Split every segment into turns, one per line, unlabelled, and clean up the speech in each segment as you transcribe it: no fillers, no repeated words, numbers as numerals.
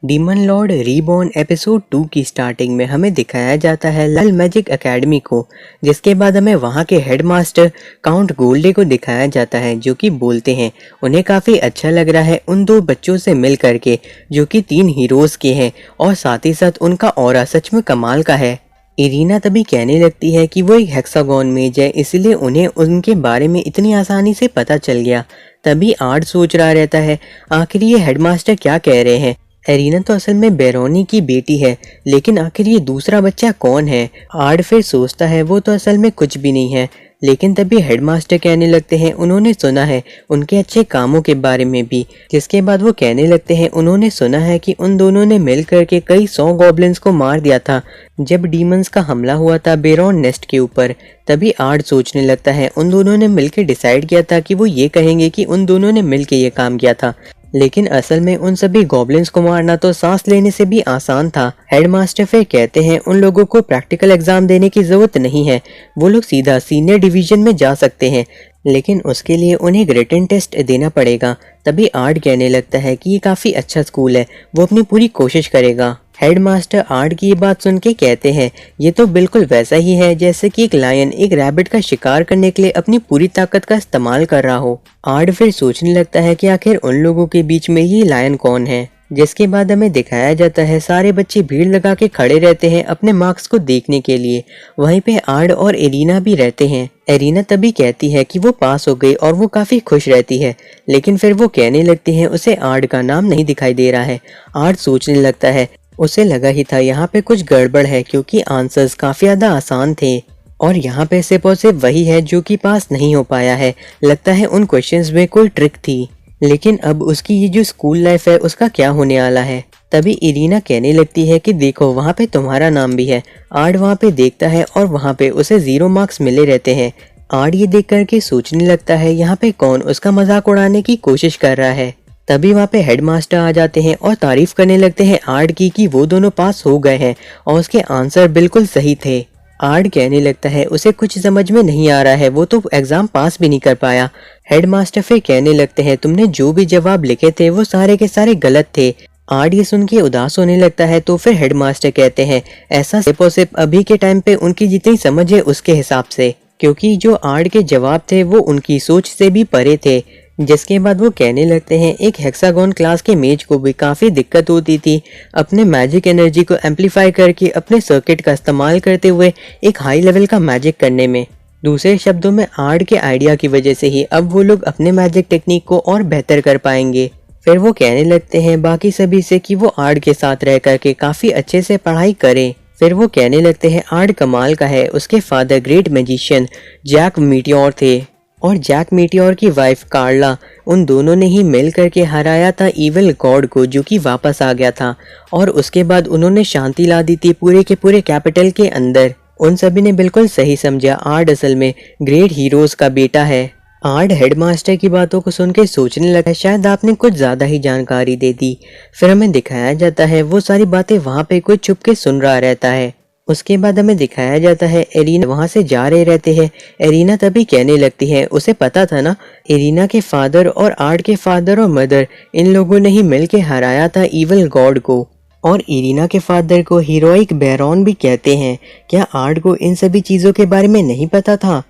Demon Lord reborn episode 2 की starting में हमें दिखाया जाता है लाल मैजिक एकेडमी को, जिसके बाद हमें वहां के हेडमास्टर काउंट गोल्डे को दिखाया जाता है जो कि बोलते हैं उन्हें काफ़ी अच्छा लग रहा है उन दो बच्चों से मिल करके जो कि 3 हीरोज़ के हैं और साथ ही साथ उनका ऑरा सच में कमाल का है। इरीना तभी कहने लगती है कि वो एक हेक्सागोन मेज है, इसलिए उन्हें उनके बारे में इतनी आसानी से पता चल गया। तभी आर्ट सोच रहा रहता है आखिर ये हेडमास्टर क्या कह रहे हैं। एरिना तो असल में बेरोनी की बेटी है, लेकिन आखिर ये दूसरा बच्चा कौन है। आर्ट फिर सोचता है वो तो असल में कुछ भी नहीं है, लेकिन तभी हेडमास्टर कहने लगते हैं उन्होंने सुना है उनके अच्छे कामों के बारे में भी। जिसके बाद वो कहने लगते हैं उन्होंने सुना है कि उन दोनों ने मिल करके कई 100 गॉब्लिन्स को मार दिया था जब डीमंस का हमला हुआ था बेरोन नेस्ट के ऊपर। तभी आर्ट सोचने लगता है उन दोनों ने मिलकर डिसाइड किया था कि वो ये कहेंगे कि उन दोनों ने मिलकर ये काम किया था, लेकिन असल में उन सभी गॉब्लिन्स को मारना तो सांस लेने से भी आसान था। हेडमास्टर फिर कहते हैं उन लोगों को प्रैक्टिकल एग्जाम देने की जरूरत नहीं है, वो लोग सीधा सीनियर डिवीजन में जा सकते हैं, लेकिन उसके लिए उन्हें रिटन टेस्ट देना पड़ेगा। तभी आर्ट कहने लगता है कि ये काफ़ी अच्छा स्कूल है, वो अपनी पूरी कोशिश करेगा। हेडमास्टर आर्ट की ये बात सुन के कहते हैं ये तो बिल्कुल वैसा ही है जैसे कि एक लायन एक रैबिट का शिकार करने के लिए अपनी पूरी ताकत का इस्तेमाल कर रहा हो। आर्ट फिर सोचने लगता है कि आखिर उन लोगों के बीच में ये लायन कौन है। जिसके बाद हमें दिखाया जाता है सारे बच्चे भीड़ लगा के खड़े रहते हैं अपने मार्क्स को देखने के लिए। वहीं पे आर्ट और एरिना भी रहते हैं। एरिना तभी कहती है कि वो पास हो गई और वो काफ़ी खुश रहती है, लेकिन फिर वो कहने लगती है उसे आर्ट का नाम नहीं दिखाई दे रहा है। आर्ट सोचने लगता है उसे लगा ही था यहाँ पे कुछ गड़बड़ है, क्योंकि आंसर्स काफ़ी ज़्यादा आसान थे और यहाँ पे सिर्फ और सिर्फ वही है जो कि पास नहीं हो पाया है। लगता है उन क्वेश्चंस में कोई ट्रिक थी, लेकिन अब उसकी ये जो स्कूल लाइफ है उसका क्या होने वाला है। तभी इरीना कहने लगती है कि देखो वहाँ पे तुम्हारा नाम भी है। आर्ट वहाँ पे देखता है और वहाँ पे उसे 0 मार्क्स मिले रहते हैं। आर्ट ये देख करके सोचने लगता है यहाँ पे कौन उसका मजाक उड़ाने की कोशिश कर रहा है। तभी वहाँ पे हेडमास्टर आ जाते हैं और तारीफ करने लगते हैं आर्ट की कि वो दोनों पास हो गए हैं और उसके आंसर बिल्कुल सही थे। आर्ट कहने लगता है उसे कुछ समझ में नहीं आ रहा है, वो तो एग्जाम पास भी नहीं कर पाया। हेडमास्टर फिर कहने लगते हैं तुमने जो भी जवाब लिखे थे वो सारे के सारे गलत थे। आर्ट ये सुन के उदास होने लगता है, तो फिर हेडमास्टर कहते हैं ऐसा सिर्फ और सिर्फ अभी के टाइम पे उनकी जितनी समझ है उसके हिसाब से, क्योंकि जो आर्ट के जवाब थे वो उनकी सोच से भी परे थे। जिसके बाद वो कहने लगते हैं एक हेक्सागोन क्लास के मेज को भी काफ़ी दिक्कत होती थी अपने मैजिक एनर्जी को एम्पलीफाई करके अपने सर्किट का इस्तेमाल करते हुए एक हाई लेवल का मैजिक करने में। दूसरे शब्दों में आर्ट के आइडिया की वजह से ही अब वो लोग अपने मैजिक टेक्निक को और बेहतर कर पाएंगे। फिर वो कहने लगते हैं बाकी सभी से कि वो आर्ट के साथ रह करके काफ़ी अच्छे से पढ़ाई करें। फिर वो कहने लगते हैं आर्ट कमाल का है, उसके father great magician Jack Meteor थे और जैक मीटियोर की वाइफ कार्ला, उन दोनों ने ही मिल करके हराया था इविल गॉड को जो कि वापस आ गया था, और उसके बाद उन्होंने शांति ला दी थी पूरे के पूरे कैपिटल के अंदर। उन सभी ने बिल्कुल सही समझा आर्ट असल में ग्रेट हीरोज का बेटा है। आर्ट हेडमास्टर की बातों को सुन के सोचने लगा शायद आपने कुछ ज्यादा ही जानकारी दे दी। फिर हमें दिखाया जाता है वो सारी बातें वहाँ पे कोई छुप के सुन रहा रहता है। उसके बाद हमें दिखाया जाता है एरिना वहाँ से जा रहे रहते हैं। एरिना तभी कहने लगती है उसे पता था ना, एरिना के फादर और आर्ट के फादर और मदर इन लोगों ने ही मिल के हराया था इविल गॉड को, और इरीना के फादर को हीरोइक बेरोन भी कहते हैं। क्या आर्ट को इन सभी चीज़ों के बारे में नहीं पता था?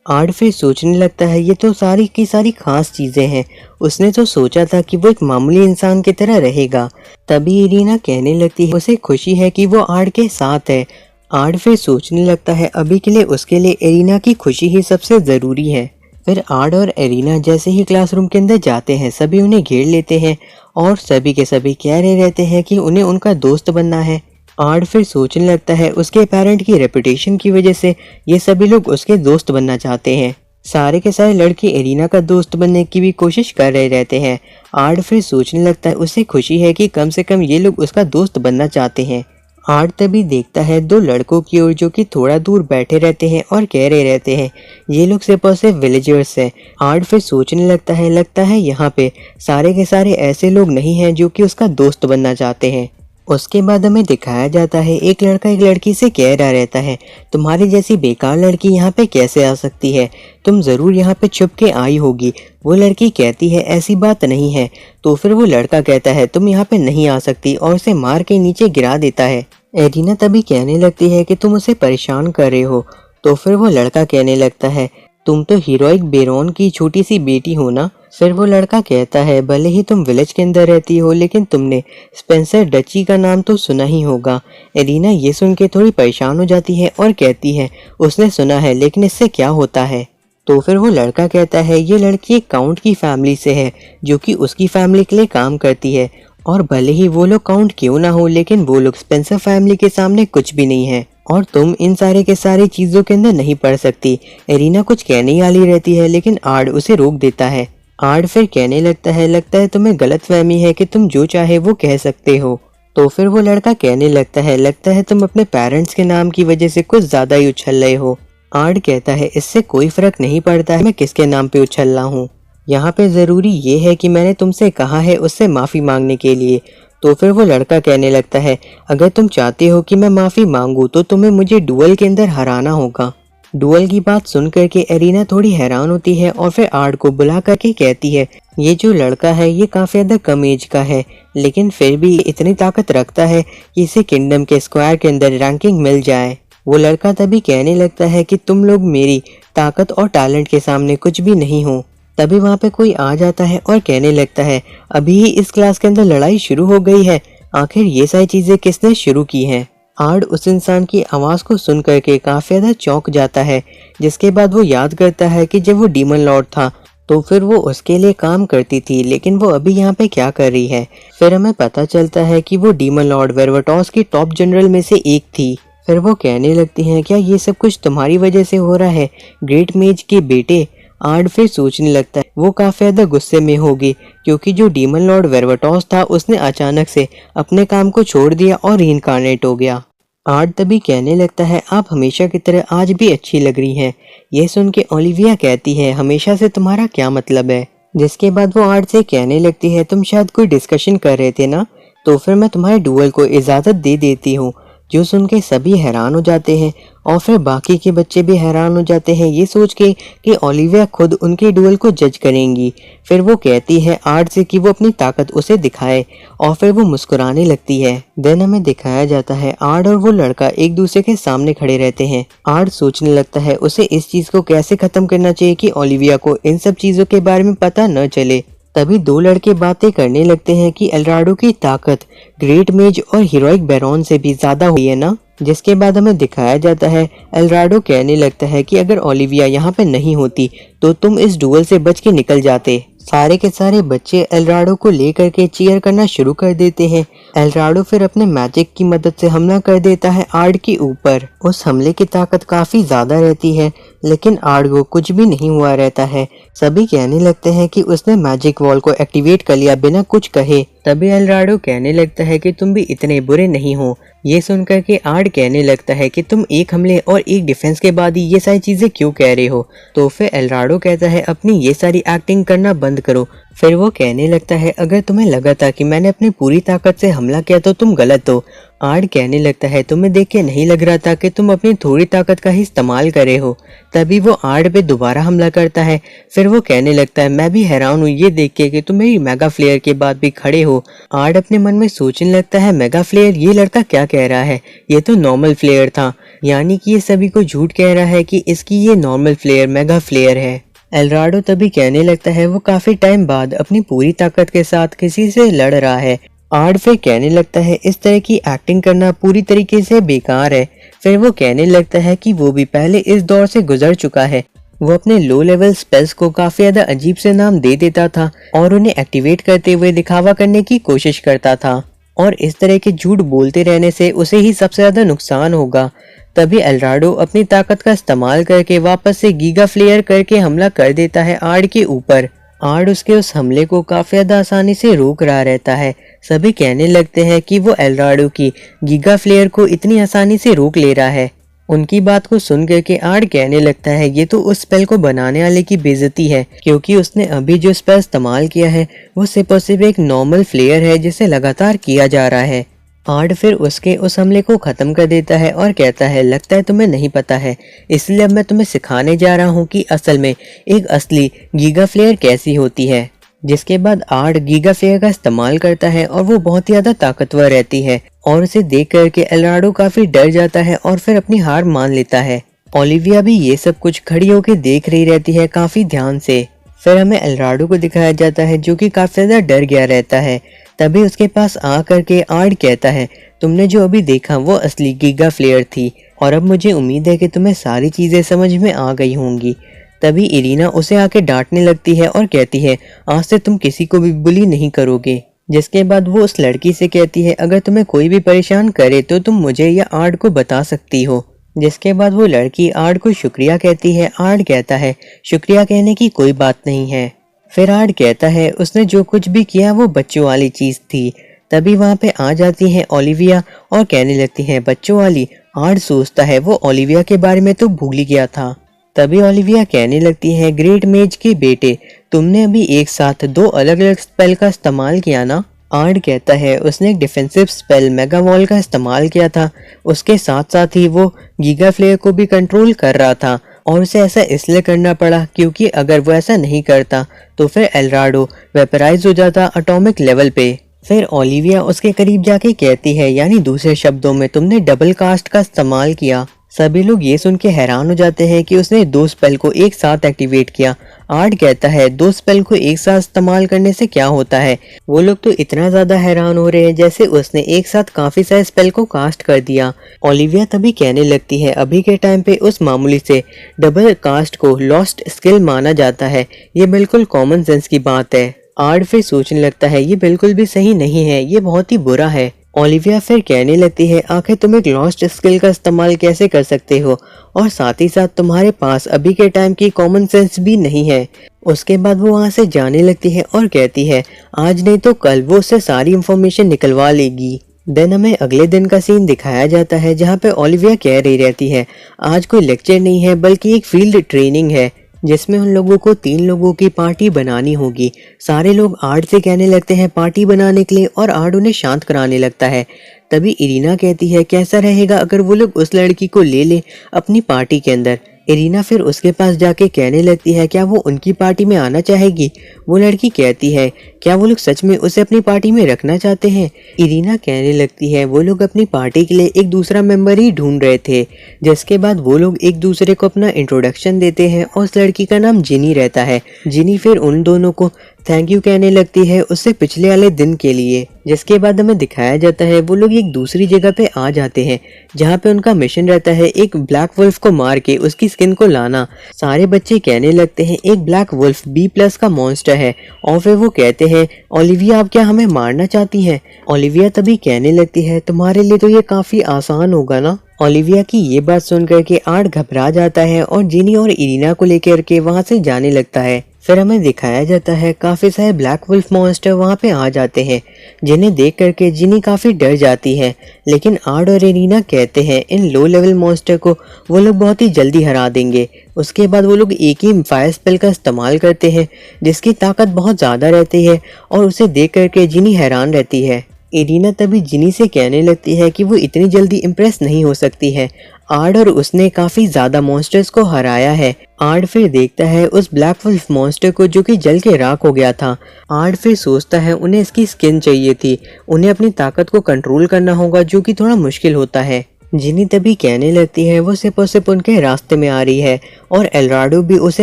आर्ट फिर सोचने लगता है ये तो सारी की सारी खास चीज़ें हैं, उसने तो सोचा था कि वो एक मामूली इंसान की तरह रहेगा। तभी इरीना कहने लगती है उसे खुशी है कि वो आर्ट के साथ है। आर्ट फिर सोचने लगता है अभी के लिए उसके लिए एरिना की खुशी ही सबसे ज़रूरी है। फिर आर्ट और एरिना जैसे ही क्लासरूम के अंदर जाते हैं सभी उन्हें घेर लेते हैं और सभी के सभी कह रहे रहते हैं कि उन्हें उनका दोस्त बनना है। आर्ट फिर सोचने लगता है उसके पेरेंट की रेपुटेशन की वजह से ये सभी लोग उसके दोस्त बनना चाहते हैं। सारे के सारे लड़के एरिना का दोस्त बनने की भी कोशिश कर रहे रहते हैं। आर्ट फिर सोचने लगता है उसे खुशी है कि कम से कम ये लोग उसका दोस्त बनना चाहते हैं। आर्ट तभी देखता है 2 लड़कों की ओर जो कि थोड़ा दूर बैठे रहते हैं और कह रहे रहते हैं ये लोग सिर्फ और सिर्फ विलेजर्स हैं। आर्ट फिर सोचने लगता है यहाँ पे सारे के सारे ऐसे लोग नहीं हैं जो कि उसका दोस्त बनना चाहते हैं। उसके बाद हमें दिखाया जाता है एक लड़का एक लड़की से कह रहा रहता है, तुम्हारी जैसी बेकार लड़की यहाँ पे कैसे आ सकती है, तुम ज़रूर यहाँ पे छुप के आई होगी। वो लड़की कहती है ऐसी बात नहीं है। तो फिर वो लड़का कहता है तुम यहाँ पे नहीं आ सकती और उसे मार के नीचे गिरा देता है। एरिना तभी कहने लगती है कि तुम उसे परेशान कर रहे हो। तो फिर वो लड़का कहने लगता है तुम तो हीरोइक बेरोन की छोटी सी बेटी हो ना। फिर वो लड़का कहता है भले ही तुम विलेज के अंदर रहती हो लेकिन तुमने स्पेंसर डची का नाम तो सुना ही होगा। एरिना ये सुन के थोड़ी परेशान हो जाती है और कहती है उसने सुना है लेकिन इससे क्या होता है। तो फिर वो लड़का कहता है ये लड़की एक काउंट की फैमिली से है जो कि उसकी फैमिली के लिए काम करती है और भले ही वो लोग काउंट क्यों ना हो लेकिन वो लोग स्पेंसर फैमिली के सामने कुछ भी नहीं है और तुम इन सारे के सारी चीजों के अंदर नहीं पड़ सकती। एरिना कुछ कहने ही वाली रहती है लेकिन आर्ड उसे रोक देता है। आर्ड फिर कहने लगता है तुम्हें गलतफहमी है कि तुम जो चाहे वो कह सकते हो। तो फिर वो लड़का कहने लगता है तुम अपने पेरेंट्स के नाम की वजह से कुछ ज्यादा ही उछल रहे हो। आर्ड कहता है इससे कोई फर्क नहीं पड़ता है मैं किसके नाम पे उछल रहा हूँ, यहाँ पे जरूरी ये है कि मैंने तुमसे कहा है उससे माफी मांगने के लिए। तो फिर वो लड़का कहने लगता है अगर तुम चाहते हो कि मैं माफी मांगू तो तुम्हें मुझे डुअल के अंदर हराना होगा। डुअल की बात सुन करके एरिना थोड़ी हैरान होती है और फिर आर्ड को बुला करके कहती है ये जो लड़का है ये काफी ज्यादा कम एज का है लेकिन फिर भी इतनी ताकत रखता है कि इसे किंगडम के स्क्वायर के अंदर रैंकिंग मिल जाए। वो लड़का तभी कहने लगता है कि तुम लोग मेरी ताकत और टैलेंट के सामने कुछ भी नहीं हो। तभी वहाँ पे कोई आ जाता है और कहने लगता है अभी ही इस क्लास के अंदर लड़ाई शुरू हो गई है, आखिर ये सारी चीजें किसने शुरू की हैं। आर्ड उस इंसान की आवाज को सुन करके काफी ज्यादा चौंक जाता है, जिसके बाद वो याद करता है कि जब वो डीमन लॉर्ड था तो फिर वो उसके लिए काम करती थी लेकिन वो अभी यहाँ पे क्या कर रही है। फिर हमें पता चलता है कि वो डीमन लॉर्ड वेरवटॉस की टॉप जनरल में से एक थी। फिर वो कहने लगती हैं क्या ये सब कुछ तुम्हारी वजह से हो रहा है ग्रेट मेज के बेटे। आर्ड फिर सोचने लगता है वो काफी ज्यादा गुस्से में होगी क्योंकि जो डीमन लॉर्ड वेरवटॉस था उसने अचानक से अपने काम को छोड़ दिया और रीइंकार्नेट हो गया। आर्ड तभी कहने लगता है आप हमेशा की तरह आज भी अच्छी लग रही हैं। यह सुन के ओलिविया कहती है हमेशा से तुम्हारा क्या मतलब है। जिसके बाद वो आर्ड से कहने लगती है तुम शायद कोई डिस्कशन कर रहे थे ना, तो फिर मैं तुम्हारे डुअल को इजाजत दे देती हूँ। जो सुन के सभी हैरान हो जाते हैं और फिर बाकी के बच्चे भी हैरान हो जाते हैं ये सोच के कि ओलिविया खुद उनके डुअल को जज करेंगी। फिर वो कहती है आर्ड से कि वो अपनी ताकत उसे दिखाए और फिर वो मुस्कुराने लगती है। देन हमें दिखाया जाता है आर्ड और वो लड़का एक दूसरे के सामने खड़े रहते हैं। आर्ड सोचने लगता है उसे इस चीज को कैसे खत्म करना चाहिए कि ओलिविया को इन सब चीजों के बारे में पता न चले। तभी दो लड़के बातें करने लगते हैं कि एल्ड्राडो की ताकत ग्रेट मेज और हीरोइक बैरॉन से भी ज्यादा हुई है ना। जिसके बाद हमें दिखाया जाता है एल्ड्राडो कहने लगता है कि अगर ओलिविया यहाँ पे नहीं होती तो तुम इस डुअल से बच के निकल जाते। सारे के सारे बच्चे एल्ड्राडो को लेकर के चीयर करना शुरू कर देते हैं। एल्ड्राडो फिर अपने मैजिक की मदद से हमला कर देता है आर्ड के ऊपर। उस हमले की ताकत काफी ज्यादा रहती है लेकिन आर्ड को कुछ भी नहीं हुआ रहता है। सभी कहने लगते हैं कि उसने मैजिक वॉल को एक्टिवेट कर लिया बिना कुछ कहे। तभी एल्ड्राडो कहने लगता है कि तुम भी इतने बुरे नहीं हो। ये सुनकर के आर्ड कहने लगता है कि तुम एक हमले और एक डिफेंस के बाद ही ये सारी चीजें क्यों कह रहे हो। तो फिर एल्ड्राडो कहता है अपनी ये सारी एक्टिंग करना बंद करो। फिर वो कहने लगता है अगर तुम्हें लगा था कि मैंने अपनी पूरी ताकत से हमला किया तो तुम गलत हो। आर्ड कहने लगता है तुम्हें देख के नहीं लग रहा था कि तुम अपनी थोड़ी ताकत का ही इस्तेमाल करे हो। तभी वो आर्ड पे दोबारा हमला करता है। फिर वो कहने लगता है मैं भी हैरान हूँ ये देख के कि तुम मेरी मेगा फ्लेयर के बाद भी खड़े हो। आर्ड अपने मन में सोचने लगता है मेगा फ्लेयर, ये लड़का क्या कह रहा है, ये तो नॉर्मल फ्लेयर था, यानी कि ये सभी को झूठ कह रहा है कि इसकी ये नॉर्मल फ्लेयर मेगा फ्लेयर है। एल्ड्राडो तभी कहने लगता है वो काफी टाइम बाद अपनी पूरी ताकत के साथ किसी से लड़ रहा है। आर्ड फिर कहने लगता है इस तरह की एक्टिंग करना पूरी तरीके से बेकार है। फिर वो कहने लगता है कि वो भी पहले इस दौर से गुजर चुका है। वो अपने लो लेवल स्पेल्स को काफी ज्यादा अजीब से नाम दे देता था और उन्हें एक्टिवेट करते हुए दिखावा करने की कोशिश करता था और इस तरह के झूठ बोलते रहने से उसे ही सबसे ज्यादा नुकसान होगा। तभी एल्ड्राडो अपनी ताकत का इस्तेमाल करके वापस से गीगा फ्लेयर करके हमला कर देता है आर्ड के ऊपर। आर्ड उसके उस हमले को काफी ज्यादा आसानी से रोक रहा रहता है। सभी कहने लगते हैं कि वो एल्ड्राडो की गीगा फ्लेयर को इतनी आसानी से रोक ले रहा है। उनकी बात को सुन करके आर्ड कहने लगता है ये तो उस स्पेल को बनाने वाले की बेइज्जती है क्योंकि उसने अभी जो स्पेल इस्तेमाल किया है वो सिर्फ और सिर्फ एक नॉर्मल फ्लेयर है जिसे लगातार किया जा रहा है। आर्ड फिर उसके उस हमले को खत्म कर देता है और कहता है लगता है तुम्हें नहीं पता है, इसलिए अब मैं तुम्हें सिखाने जा रहा हूँ कि असल में एक असली गीगा फ्लेयर कैसी होती है। जिसके बाद आर्ड गीगा फ्लेयर का इस्तेमाल करता है और वो बहुत ही ज्यादा ताकतवर रहती है और उसे देख करके एल्राडो काफी डर जाता है और फिर अपनी हार मान लेता है। ओलिविया भी ये सब कुछ खड़ी होकर देख रही रहती है काफी ध्यान से। फिर हमें एल्राडो को दिखाया जाता है जो कि काफी ज्यादा डर गया रहता है। तभी उसके पास आ करके आर्ड कहता है तुमने जो अभी देखा वो असली गीगा फ्लेयर थी और अब मुझे उम्मीद है कि तुम्हें सारी चीजें समझ में आ गई होंगी। तभी इरीना उसे आके डांटने लगती है और कहती है आज से तुम किसी को भी बुली नहीं करोगे। जिसके बाद वो उस लड़की से कहती है अगर तुम्हें कोई भी परेशान करे तो तुम मुझे या आर्ड को बता सकती हो। जिसके बाद वो लड़की आर्ड को शुक्रिया कहती है। आर्ड कहता है शुक्रिया कहने की कोई बात नहीं है। फिर आर्ड कहता है उसने जो कुछ भी किया वो बच्चों वाली चीज थी। तभी वहां पे आ जाती है ओलिविया और कहने लगती है बच्चों वाली। आर्ड सोचता है वो ओलिविया के बारे में तो भूल ही गया था। तभी ओलिविया कहने लगती है ग्रेट मेज के बेटे तुमने अभी एक साथ दो अलग अलग स्पेल का इस्तेमाल किया ना। आर्ड कहता है उसने एक डिफेंसिव स्पेल मेगा वॉल का इस्तेमाल किया था, उसके साथ साथ ही वो गीगा फ्लेयर को भी कंट्रोल कर रहा था और उसे ऐसा इसलिए करना पड़ा क्योंकि अगर वो ऐसा नहीं करता तो फिर एल्राडो वेपराइज हो जाता एटॉमिक लेवल पे। फिर ओलिविया उसके करीब जाके कहती है यानी दूसरे शब्दों में तुमने डबल कास्ट का इस्तेमाल किया। सभी लोग ये सुन के हैरान हो जाते हैं कि उसने दो स्पेल को एक साथ एक्टिवेट किया। आर्ड कहता है दो स्पेल को एक साथ इस्तेमाल करने से क्या होता है। वो लोग तो इतना ज्यादा हैरान हो रहे हैं जैसे उसने एक साथ काफी सारे स्पेल को कास्ट कर दिया। ओलिविया तभी कहने लगती है अभी के टाइम पे उस मामूली से डबल कास्ट को लॉस्ट स्किल माना जाता है, ये बिल्कुल कॉमन सेंस की बात है। आर्ड फिर सोचने लगता है ये बिल्कुल भी सही नहीं है, ये बहुत ही बुरा है। ओलिविया फिर कहने लगती है आखिर तुम एक लॉस्ट स्किल का इस्तेमाल कैसे कर सकते हो और साथ ही साथ तुम्हारे पास अभी के टाइम की कॉमन सेंस भी नहीं है। उसके बाद वो वहां से जाने लगती है और कहती है आज नहीं तो कल वो उससे सारी इंफॉर्मेशन निकलवा लेगी। देन हमें अगले दिन का सीन दिखाया जाता है जहाँ पे ओलिविया कह रही रहती है आज कोई लेक्चर नहीं है बल्कि एक फील्ड ट्रेनिंग है जिसमें उन लोगों को 3 लोगों की पार्टी बनानी होगी। सारे लोग आर्ड से कहने लगते हैं पार्टी बनाने के लिए और आर्ड उन्हें शांत कराने लगता है। तभी इरीना कहती है कैसा रहेगा अगर वो लोग उस लड़की को ले ले अपनी पार्टी के अंदर। इरीना फिर उसके पास जाके कहने लगती है क्या वो उनकी पार्टी में आना चाहेगी। वो लड़की कहती है क्या वो लोग सच में उसे अपनी पार्टी में रखना चाहते हैं। इरीना कहने लगती है वो लोग अपनी पार्टी के लिए एक दूसरा मेंबर ही ढूंढ रहे थे। जिसके बाद वो लोग एक दूसरे को अपना इंट्रोडक्शन देते हैं और उस लड़की का नाम जिनी रहता है। जिनी फिर उन दोनों को थैंक यू कहने लगती है उससे पिछले वाले दिन के लिए। जिसके बाद हमें दिखाया जाता है वो लोग एक दूसरी जगह पे आ जाते हैं जहाँ पे उनका मिशन रहता है एक ब्लैक वुल्फ को मार के उसकी स्किन को लाना। सारे बच्चे कहने लगते हैं एक ब्लैक वुल्फ B+ का मॉन्स्टर है और फिर वो कहते हैं ओलिविया आप क्या हमें मारना चाहती हैं। ओलिविया तभी कहने लगती है तुम्हारे लिए तो ये काफी आसान होगा ना। ओलिविया की ये बात सुनकर के आर्ड घबरा जाता है और जिनी और इरीना को लेकर के वहां से जाने लगता है। फिर हमें दिखाया जाता है काफी सारे ब्लैक वुल्फ मॉन्स्टर वहां पे आ जाते हैं जिन्हें देख करके जिनी काफी डर जाती है। लेकिन आर्ड और इरीना कहते हैं इन लो लेवल मॉन्स्टर को वो लोग बहुत ही जल्दी हरा देंगे। उसके बाद वो लोग एक ही फायर स्पेल का इस्तेमाल करते हैं जिसकी ताकत बहुत ज्यादा रहती है और उसे देख करके जिनी हैरान रहती है। इरीना तभी जिनी से कहने लगती है कि वो इतनी जल्दी इम्प्रेस नहीं हो सकती है। आर्ड और उसने काफी ज्यादा मॉन्स्टर्स को हराया है। आर्ड फिर देखता है उस ब्लैक वुल्फ मॉन्स्टर को जो कि जल के राख हो गया था। आर्ड फिर सोचता है उन्हें इसकी स्किन चाहिए थी, उन्हें अपनी ताकत को कंट्रोल करना होगा जो कि थोड़ा मुश्किल होता है। जिनी तभी कहने लगती है वो सिर्फ और सिर्फ उनके रास्ते में आ रही है और एल्राडो भी उसे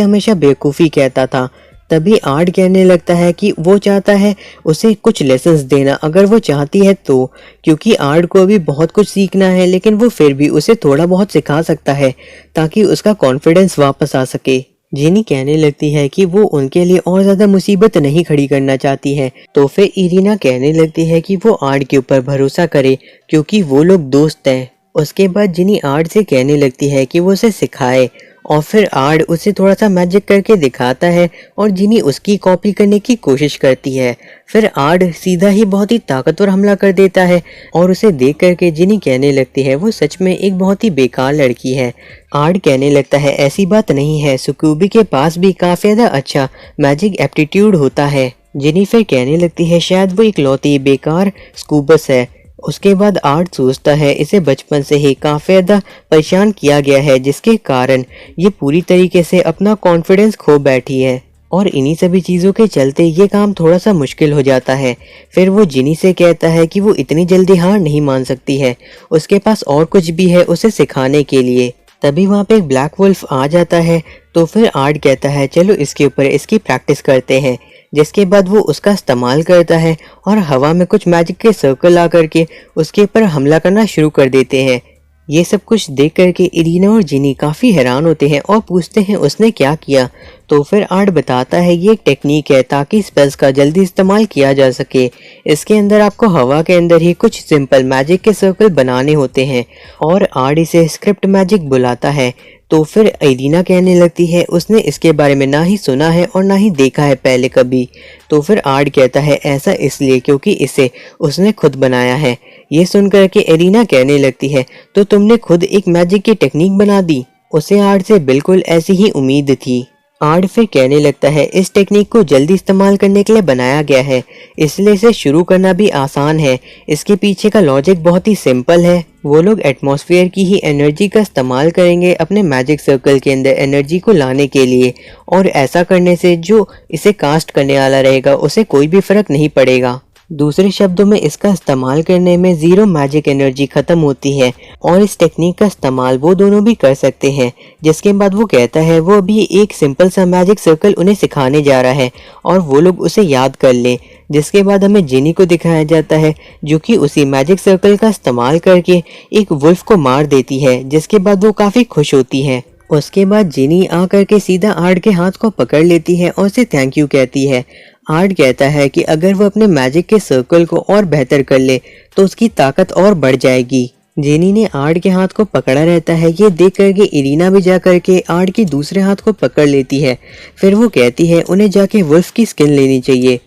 हमेशा बेवकूफ़ी कहता था। तभी आर्ड कहने लगता है कि वो चाहता है उसे कुछ लेसन्स देना अगर वो चाहती है तो, क्योंकि आर्ड को अभी बहुत कुछ सीखना है लेकिन वो फिर भी उसे थोड़ा बहुत सिखा सकता है ताकि उसका कॉन्फिडेंस वापस आ सके। जिनी कहने लगती है कि वो उनके लिए और ज्यादा मुसीबत नहीं खड़ी करना चाहती है। तो फिर इरीना कहने लगती है कि वो आर्ड के ऊपर भरोसा करे क्योंकि वो लोग दोस्त हैं। उसके बाद जिनी आर्ड से कहने लगती है कि वो उसे सिखाए और फिर आर्ड उसे थोड़ा सा मैजिक करके दिखाता है और जिनी उसकी कॉपी करने की कोशिश करती है। फिर आर्ड सीधा ही बहुत ही ताकतवर हमला कर देता है और उसे देख करके जिनी कहने लगती है वो सच में एक बहुत ही बेकार लड़की है। आर्ड कहने लगता है ऐसी बात नहीं है, सुकुबी के पास भी काफी ज्यादा अच्छा मैजिक एप्टीट्यूड होता है। जिनी फिर कहने लगती है शायद वो इकलौती बेकार स्कूबस है उसके बाद आर्ट सोचता है इसे बचपन से ही काफ़ी ज़्यादा परेशान किया गया है, जिसके कारण ये पूरी तरीके से अपना कॉन्फिडेंस खो बैठी है और इन्हीं सभी चीज़ों के चलते ये काम थोड़ा सा मुश्किल हो जाता है। फिर वो जिनी से कहता है कि वो इतनी जल्दी हार नहीं मान सकती है, उसके पास और कुछ भी है उसे सिखाने के लिए। तभी वहाँ पे एक ब्लैक वुल्फ आ जाता है, तो फिर आर्ट कहता है चलो इसके ऊपर इसकी प्रैक्टिस करते हैं। जिसके बाद वो उसका इस्तेमाल करता है और हवा में कुछ मैजिक के सर्कल ला करके उसके ऊपर हमला करना शुरू कर देते हैं। ये सब कुछ देख करके इरीना और जिनी काफ़ी हैरान होते हैं और पूछते हैं उसने क्या किया। तो फिर आर्ट बताता है ये एक टेक्निक है ताकि स्पेल्स का जल्दी इस्तेमाल किया जा सके। इसके अंदर आपको हवा के अंदर ही कुछ सिंपल मैजिक के सर्कल बनाने होते हैं और आर्ट इसे स्क्रिप्ट मैजिक बुलाता है। तो फिर इरीना कहने लगती है उसने इसके बारे में ना ही सुना है और ना ही देखा है पहले कभी। तो फिर आर्ट कहता है ऐसा इसलिए क्योंकि इसे उसने खुद बनाया है। ये सुनकर के इरीना कहने लगती है तो तुमने खुद एक मैजिक की टेक्निक बना दी। उसे आर्ट से बिल्कुल ऐसी ही उम्मीद थी। आर्ट फिर कहने लगता है इस टेक्निक को जल्दी इस्तेमाल करने के लिए बनाया गया है, इसलिए इसे शुरू करना भी आसान है। इसके पीछे का लॉजिक बहुत ही सिंपल है। वो लोग एटमॉस्फेयर की ही एनर्जी का इस्तेमाल करेंगे अपने मैजिक सर्कल के अंदर एनर्जी को लाने के लिए, और ऐसा करने से जो इसे कास्ट करने वाला रहेगा उसे कोई भी फर्क नहीं पड़ेगा। दूसरे शब्दों में इसका इस्तेमाल करने में जीरो मैजिक एनर्जी खत्म होती है और इस टेक्निक का इस्तेमाल वो दोनों भी कर सकते हैं। जिसके बाद वो कहता है वो अभी एक सिंपल सा मैजिक सर्कल उन्हें सिखाने जा रहा है और वो लोग उसे याद कर लें। जिसके बाद हमें जिनी को दिखाया जाता है जो कि उसी मैजिक सर्कल का इस्तेमाल करके एक वुल्फ को मार देती है, जिसके बाद वो काफ़ी खुश होती है। उसके बाद जिनी आकर के सीधा आर्ट के हाथ को पकड़ लेती है और उसे थैंक यू कहती है। आर्ट कहता है कि अगर वो अपने मैजिक के सर्कल को और बेहतर कर ले तो उसकी ताकत और बढ़ जाएगी। जिनी ने आर्ट के हाथ को पकड़ा रहता है। ये देख करके इरीना भी जा करके आर्ट की दूसरे हाथ को पकड़ लेती है। फिर वो कहती है उन्हें जाके वुल्फ की स्किन लेनी चाहिए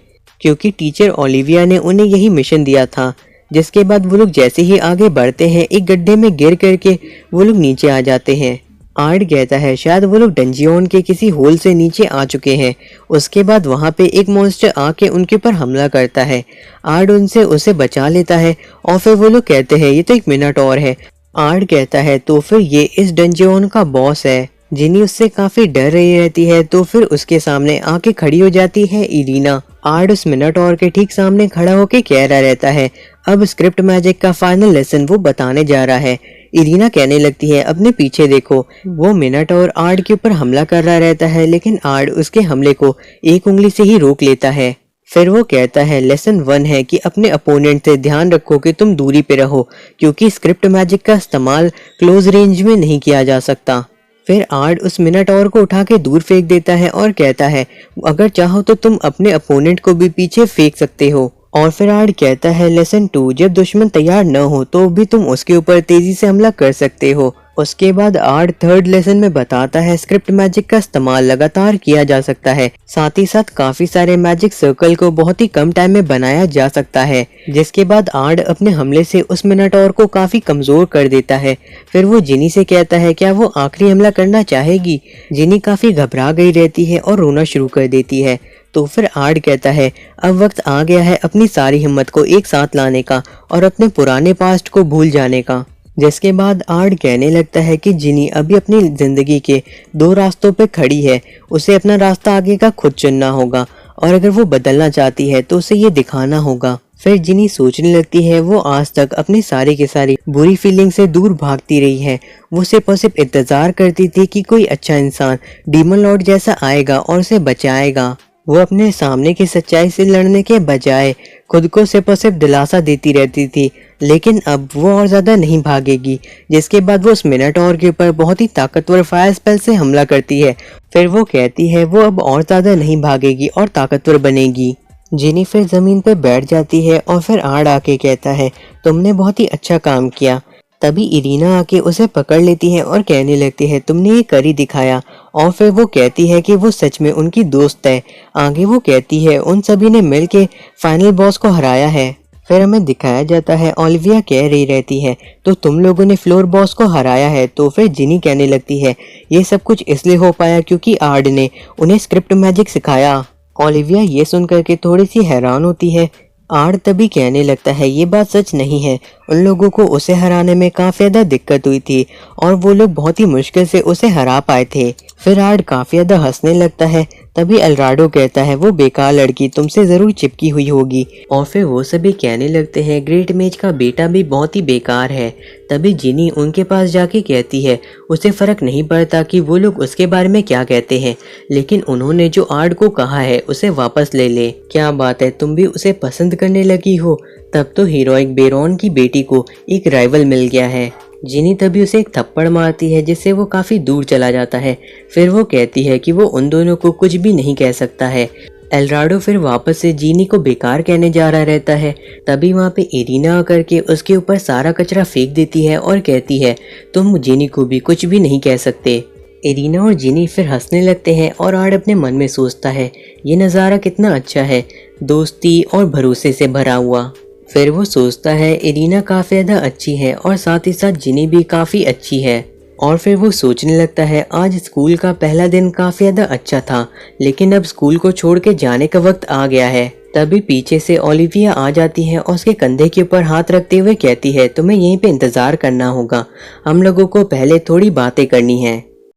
क्योंकि टीचर ओलिविया ने उन्हें यही मिशन दिया था। जिसके बाद वो लोग जैसे ही आगे बढ़ते हैं एक गड्ढे में गिर करके वो लोग नीचे आ जाते हैं। आर्ट कहता है शायद वो लोग डंजियन के किसी होल से नीचे आ चुके हैं। उसके बाद वहां पे एक मॉन्स्टर आके उनके ऊपर हमला करता है। आर्ट उनसे उसे बचा लेता है और फिर वो लोग कहते हैं ये तो एक मिनोटॉर है। आर्ट कहता है तो फिर ये इस डंजियन का बॉस है। जिनी उससे काफी डर रही रहती है तो फिर उसके सामने आके खड़ी हो जाती है इरीना। आर्ट उस मिनोटॉर के ठीक सामने खड़ा होके कह रहा रहता है अब स्क्रिप्ट मैजिक का फाइनल लेसन वो बताने जा रहा है। इरीना कहने लगती है अपने पीछे देखो। वो मिनोटॉर आर्ट के ऊपर हमला कर रहा रहता है लेकिन आर्ट उसके हमले को एक उंगली से ही रोक लेता है। फिर वो कहता है लेसन 1 है कि अपने अपोनेंट से ध्यान रखो कि तुम दूरी पे रहो क्योंकि स्क्रिप्ट मैजिक का इस्तेमाल क्लोज रेंज में नहीं किया जा सकता। फिर आर्ट उस मिनोटॉर को उठा के दूर फेंक देता है और कहता है अगर चाहो तो तुम अपने अपोनेंट को भी पीछे फेंक सकते हो। और फिर आर्ट कहता है लेसन 2 जब दुश्मन तैयार न हो तो भी तुम उसके ऊपर तेजी से हमला कर सकते हो। उसके बाद आर्ट थर्ड लेसन में बताता है स्क्रिप्ट मैजिक का इस्तेमाल लगातार किया जा सकता है, साथ ही साथ काफी सारे मैजिक सर्कल को बहुत ही कम टाइम में बनाया जा सकता है। जिसके बाद आर्ट अपने हमले से उस मिनोटॉर को काफी कमजोर कर देता है। फिर वो जिनी से कहता है क्या वो आखिरी हमला करना चाहेगी। जिनी काफी घबरा गई रहती है और रोना शुरू कर देती है। तो फिर आर्ट कहता है अब वक्त आ गया है अपनी सारी हिम्मत को एक साथ लाने का और अपने पुराने पास्ट को भूल जाने का। जिसके बाद आर्ट कहने लगता है कि जिनी अभी अपनी जिंदगी के 2 रास्तों पे खड़ी है, उसे अपना रास्ता आगे का खुद चुनना होगा और अगर वो बदलना चाहती है तो उसे ये दिखाना होगा। फिर जिनी सोचने लगती है वो आज तक अपनी सारी की सारी बुरी फीलिंग से दूर भागती रही है। वो सिर्फ और सिर्फ इंतजार करती थी कि कोई अच्छा इंसान डीमन लॉर्ड जैसा आएगा और उसे बचाएगा। वो अपने सामने की सच्चाई से लड़ने के बजाय खुद को सिर्फ और सिर्फ दिलासा देती रहती थी, लेकिन अब वो और ज्यादा नहीं भागेगी। जिसके बाद वो उस मिनोटॉर के ऊपर बहुत ही ताकतवर फायर स्पेल से हमला करती है। फिर वो कहती है वो अब और ज्यादा नहीं भागेगी और ताकतवर बनेगी। जिनी फिर जमीन पे बैठ जाती है और फिर आर्ट आके कहता है तुमने बहुत ही अच्छा काम किया। तभी इरीना आके उसे पकड़ लेती है और कहने लगती है तुमने ये कर ही दिखाया। और फिर वो कहती है कि वो सच में उनकी दोस्त है। आगे वो कहती है उन सभी ने मिलके फाइनल बॉस को हराया है। फिर हमें दिखाया जाता है ओलिविया कह रही रहती है तो तुम लोगों ने फ्लोर बॉस को हराया है। तो फिर जिनी कहने लगती है ये सब कुछ इसलिए हो पाया क्योंकि आर्ट ने उन्हें स्क्रिप्ट मैजिक सिखाया। ओलिविया ये सुनकर के थोड़ी सी हैरान होती है। आड़ तभी कहने लगता है ये बात सच नहीं है, उन लोगों को उसे हराने में काफी ज्यादा दिक्कत हुई थी और वो लोग बहुत ही मुश्किल से उसे हरा पाए थे। फिर आड़ काफी ज्यादा हंसने लगता है। तभी एल्राडो कहता है वो बेकार लड़की तुमसे जरूर चिपकी हुई होगी। और फिर वो सभी कहने लगते हैं ग्रेट मेज का बेटा भी बहुत ही बेकार है। तभी जिनी उनके पास जाके कहती है उसे फर्क नहीं पड़ता कि वो लोग उसके बारे में क्या कहते हैं, लेकिन उन्होंने जो आर्ट को कहा है उसे वापस ले ले। क्या बात है, तुम भी उसे पसंद करने लगी हो। तब तो हीरोइक बेरॉन की बेटी को एक राइवल मिल गया है। जिनी तभी उसे एक थप्पड़ मारती है जिससे वो काफी दूर चला जाता है। फिर वो कहती है कि वो उन दोनों को कुछ भी नहीं कह सकता है। एल्राडो फिर वापस से जीनी को बेकार कहने जा रहा रहता है। तभी वहाँ पे इरीना आकर के उसके ऊपर सारा कचरा फेंक देती है और कहती है तुम जीनी को भी कुछ भी नहीं कह सकते। इरीना और जीनी फिर हंसने लगते हैं और आड़ अपने मन में सोचता है ये नज़ारा कितना अच्छा है, दोस्ती और भरोसे से भरा हुआ। फिर वो सोचता है इरीना काफ़ी ज़्यादा अच्छी है और साथ ही साथ जिनी भी काफ़ी अच्छी है। और फिर वो सोचने लगता है आज स्कूल का पहला दिन काफ़ी ज़्यादा अच्छा था, लेकिन अब स्कूल को छोड़ के जाने का वक्त आ गया है। तभी पीछे से ओलिविया आ जाती है और उसके कंधे के ऊपर हाथ रखते हुए कहती है तुम्हें यहीं पे इंतज़ार करना होगा, हम लोगों को पहले थोड़ी बातें करनी है।